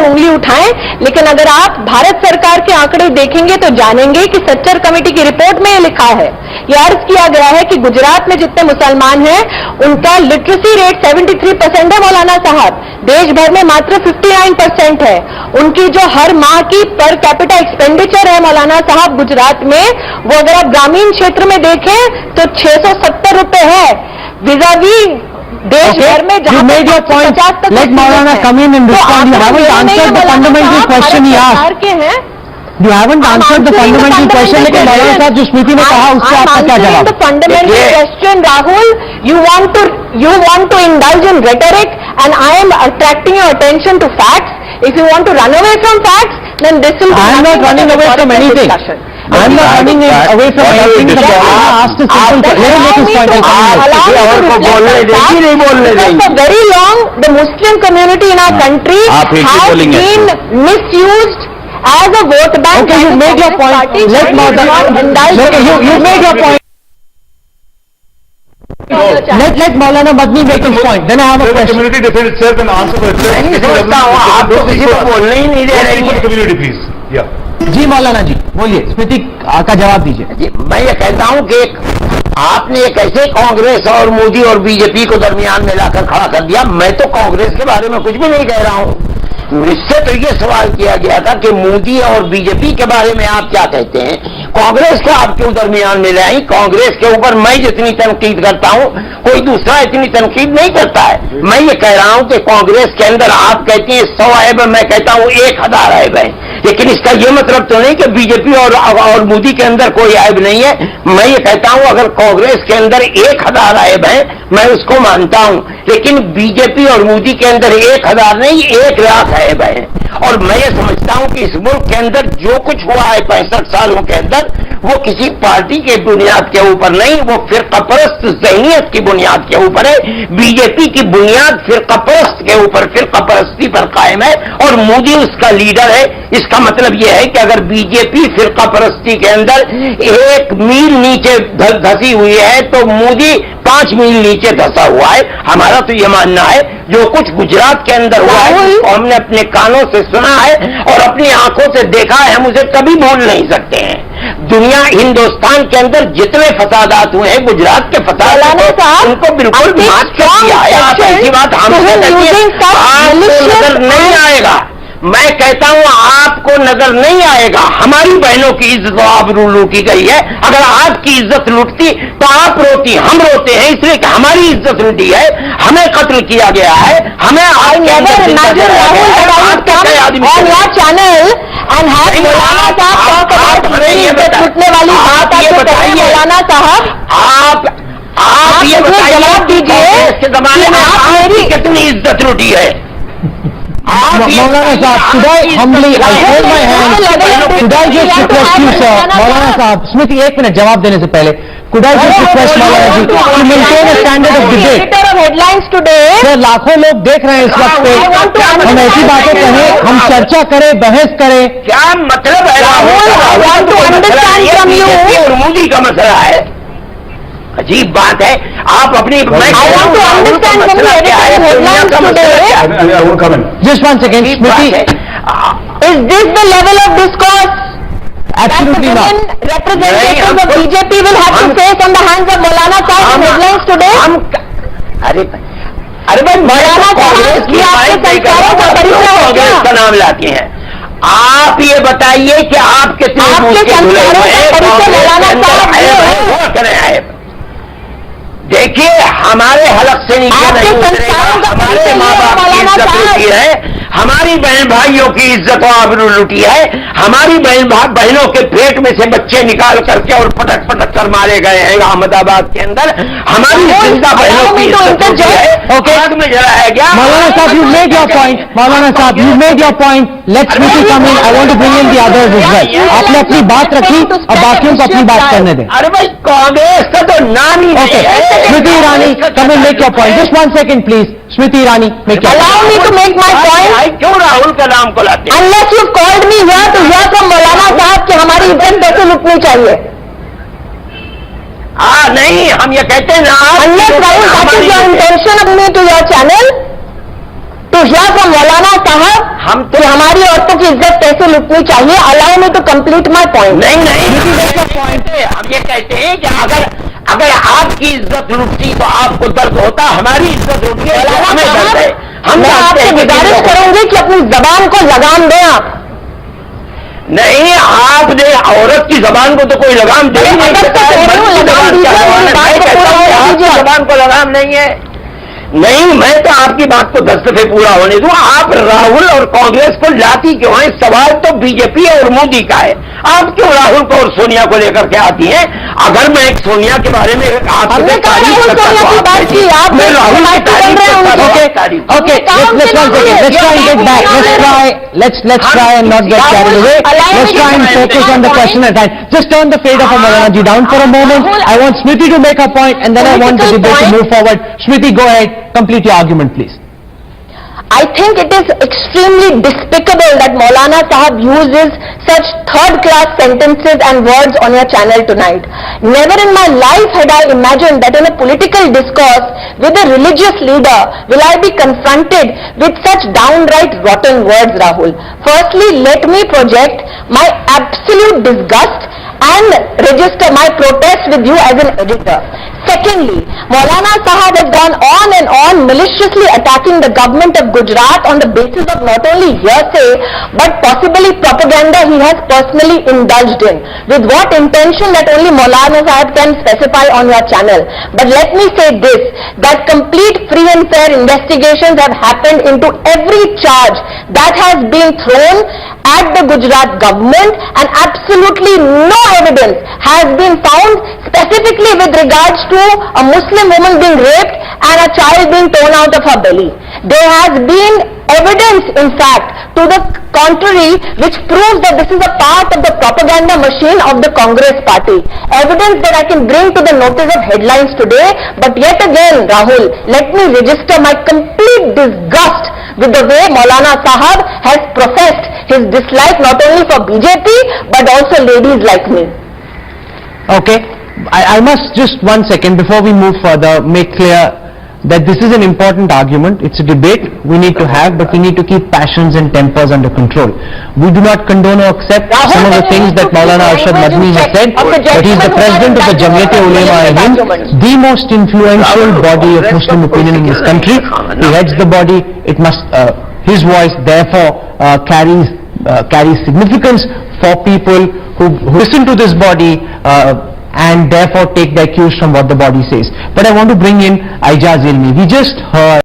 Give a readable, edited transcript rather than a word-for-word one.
उंगली उठाएं, लेकिन अगर आप भारत सरकार के आंकड़े देखेंगे तो जानेंगे कि सच्चर कमेटी की रिपोर्ट में यह लिखा है, यह अर्ज किया गया है कि गुजरात में जितने मुसलमान हैं उनका लिटरेसी रेट 73% है मौलाना साहब, देश भर में मात्र 59% है। उनकी जो हर माह की पर कैपिटा एक्सपेंडिचर है मौलाना साहब गुजरात में, वो अगर आप ग्रामीण क्षेत्र में देखें तो 670 रुपए है, विजावी देश भर में जहां You made your point. Let Maulana come in and respond. You haven't answered the fundamental question he asked. You haven't answered the fundamental question. लेकिन मौलाना साहब जो स्मृति ने कहा उसका आपका क्या जवाब? The fundamental question, Rahul, you want to indulge in rhetoric, and I am attracting your attention to facts. If you want to run away from facts, then this will be I am not running away from anything. I am not running away from anything. The Maulana asked a simple question. Let him make his point. For very long, the Muslim community in our country has been misused as a vote bank. Okay, you made your point. Let Maulana. You made your point. Let Maulana Madni make his point. Then I have a question. Community defend itself and answer for itself. नहीं समझता हूँ, आप तो किसी को बोलने ही नहीं दे रहे हैं। Community please. Yeah. जी मौलाना जी बोलिए, स्मृति का जवाब दीजिए। जी, मैं ये कहता हूँ कि आपने एक ऐसे कांग्रेस और मोदी और बीजेपी को दरमियान में लाकर खड़ा कर दिया। मैं तो कांग्रेस के बारे में कुछ भी नहीं कह रहा हूँ। मुझसे तो ये सवाल किया गया था कि मोदी और बीजेपी के बारे में आप क्या कहते हैं, कांग्रेस को आप क्यों दरमियान में ले आई? कांग्रेस के ऊपर मैं जितनी तनकीद करता हूं कोई दूसरा इतनी तनकीद नहीं करता है। मैं ये कह रहा हूं कि कांग्रेस के अंदर आप कहते हैं 100 ऐब है, मैं कहता हूं 1000 ऐब है, लेकिन इसका यह मतलब तो नहीं कि बीजेपी और मोदी के अंदर कोई ऐब नहीं है। मैं ये कहता हूं अगर कांग्रेस के अंदर 1000 ऐब है मैं उसको मानता हूं, लेकिन बीजेपी और मोदी के अंदर 1000 नहीं 1 लाख ऐब है। और मैं ये समझता हूं कि इस मुल्क के अंदर जो कुछ हुआ है 65 सालों के अंदर वो किसी पार्टी के बुनियाद के ऊपर नहीं, वो फिरकापरस्त ज़हनियत की बुनियाद के ऊपर है। बीजेपी की बुनियाद फिरकापरस्त के ऊपर, फिरकापरस्ती पर कायम है और मोदी उसका लीडर है। इसका मतलब यह है कि अगर बीजेपी फिरकापरस्ती के अंदर 1 मील नीचे धसी हुई है तो मोदी 5 मील नीचे धसा हुआ है। हमारा तो यह मानना है जो कुछ गुजरात के अंदर हुआ है उसको हमने अपने कानों से सुना है और अपनी आंखों से देखा है, हम उसे कभी भूल नहीं सकते हैं। दुनिया हिंदुस्तान के अंदर जितने फसादात हुए हैं, गुजरात के फसादात उनको बिल्कुल माफ कर दिया है। आप ऐसी बात हमसे आपको नजर नहीं आएगा, मैं कहता हूं आपको नजर नहीं आएगा। हमारी बहनों की इज्जत आबरू लूटी गई है। अगर आपकी इज्जत लूटती तो आप रोती, हम रोते हैं इसलिए कि हमारी इज्जत लूटी है, हमें कत्ल किया गया है, हमें मौलाना साहब आप ये जवाब दीजिए इसके जमाने में आपकी कितनी इज्जत लूटी है। मौलाना साहब, should I humbly hold my hand? Could I just request you, sir? मौलाना साहब, स्मृति 1 मिनट जवाब देने से पहले could I just request Maulana ji to maintain a standard of debate? Headlines today sir लाखों लोग देख रहे हैं इस वक्त पे, हम ऐसी बातें कहें, हम चर्चा करें, बहस करें। क्या मतलब है बीजेपी और मोदी का मसला है? अजीब बात है। आप अपनी Just one second, Smriti. Is this the level of discourse Absolutely that not. the representatives of BJP will have to face on the hands of Maulana Sahib in headlines today? अरे भाई मौलाना कांग्रेस की कांग्रेस का नाम लाती हैं। आप ये बताइए कि आप कितने देखिए हमारे हलक से नीचे नहीं उतरेगा। हमारे माँ बाप की इज्जत लूटी है, हमारी बहन भाइयों की इज्जत आबरू लूटी है, हमारी बहनों के पेट में से बच्चे निकाल करके और पटक पटक कर मारे गए हैं अहमदाबाद के अंदर। हमारी जिंदा बहनों की इज्जत लूटी है, आग में जलाया गया। मौलाना साहब, you made your point. मौलाना साहब, you made your point. Let Smriti come in. I want to bring in the others as well. आपने अपनी बात रखी, अब बाकियों को अपनी बात करने दें। अरे भाई कांग्रेस का तो नाम ही नहीं है। Smriti Irani, come and make your point. Just 1 second, please. Smriti Irani, make your point. Allow me to make my point. क्यों राहुल का नाम को लाते हैं? Unless you called me here to hear from मौलाना साहब कि हमारी इज्जत कैसे लुटनी चाहिए। नहीं, हम ये कहते हैं ना, Unless Rahul, that is your intention of me to your channel. to hear from Maulana Sahab हम तो कि हमारी औरतों की इज्जत कैसे लुटनी चाहिए. Allow me to complete my point. नहीं हम ये कहते हैं कि अगर आपकी इज्जत लुटती तो आपको दर्द होता, हमारी इज्जत लुटती है तो हमें दर्द है. हम मैं जानते आपसे हैं कि गुजारिश करूंगी कि अपनी जबान को लगाम दें आप. नहीं, आपने औरत की जबान को तो कोई लगाम दे ही नहीं अगर सकता तो है. कह रही हूं, मर्द की लगाम जबान क्या दीजिए, लगाम है? मैं बात को कहता हूं पूरा कि होने आपकी दीजिए. जबान को लगाम नहीं है. नहीं, मैं तो आपकी बात को 10 दफे पूरा होने दूं. आप राहुल और कांग्रेस को लाती क्यों है? सवाल तो बीजेपी और मोदी का है. आप क्यों राहुल को और सोनिया को लेकर के आती हैं? अगर मैं एक सोनिया के बारे में हमने कहा राहुल सोनिया की बात की, आप मैं राहुल की तारीफ करता हूं. Okay, let's one second. Let's try and get back. Let's try and not get carried away. Let's try and focus on the question at hand. Just turn the fade of Maulana ji down for a moment. I want Smriti to make her point, and then I want the debate to move forward. Smriti, go ahead. Complete your argument, please. I think it is extremely despicable that Maulana Sahab uses such third-class sentences and words on your channel tonight. Never in my life had I imagined that in a political discourse with a religious leader will I be confronted with such downright rotten words, Rahul. Firstly, let me project my absolute disgust and register my protest with you as an editor. Secondly, Maulana Sahab has gone on and on maliciously attacking the government of Gujarat on the basis of not only hearsay but possibly propaganda he has personally indulged in. With what intention that only Maulana Sahab can specify on your channel. But let me say this, that complete free and fair investigations have happened into every charge that has been thrown at the Gujarat government and absolutely no evidence has been found specifically with regards to a Muslim woman being raped and a child being torn out of her belly. There has been evidence, in fact, to the contrary, which proves that this is a part of the propaganda machine of the Congress party. Evidence that I can bring to the notice of headlines today, but yet again, Rahul, let me register my complete disgust with the way Maulana Sahab has professed his dislike not only for BJP, but also ladies like me. Okay, I must just 1 second before we move further make clear that this is an important argument. It's a debate we need to have, but we need to keep passions and tempers under control. We do not condone or accept some of the things that Maulana Arshad Madni has said, but he is the president of the Jamiyat-e-Ulema in Hind, the most influential body of Muslim opinion in this country. He heads the body. It must, his voice therefore carries significance for people who listen to this body and therefore take their cues from what the body says. But I want to bring in Aijaz Ilmi. We just heard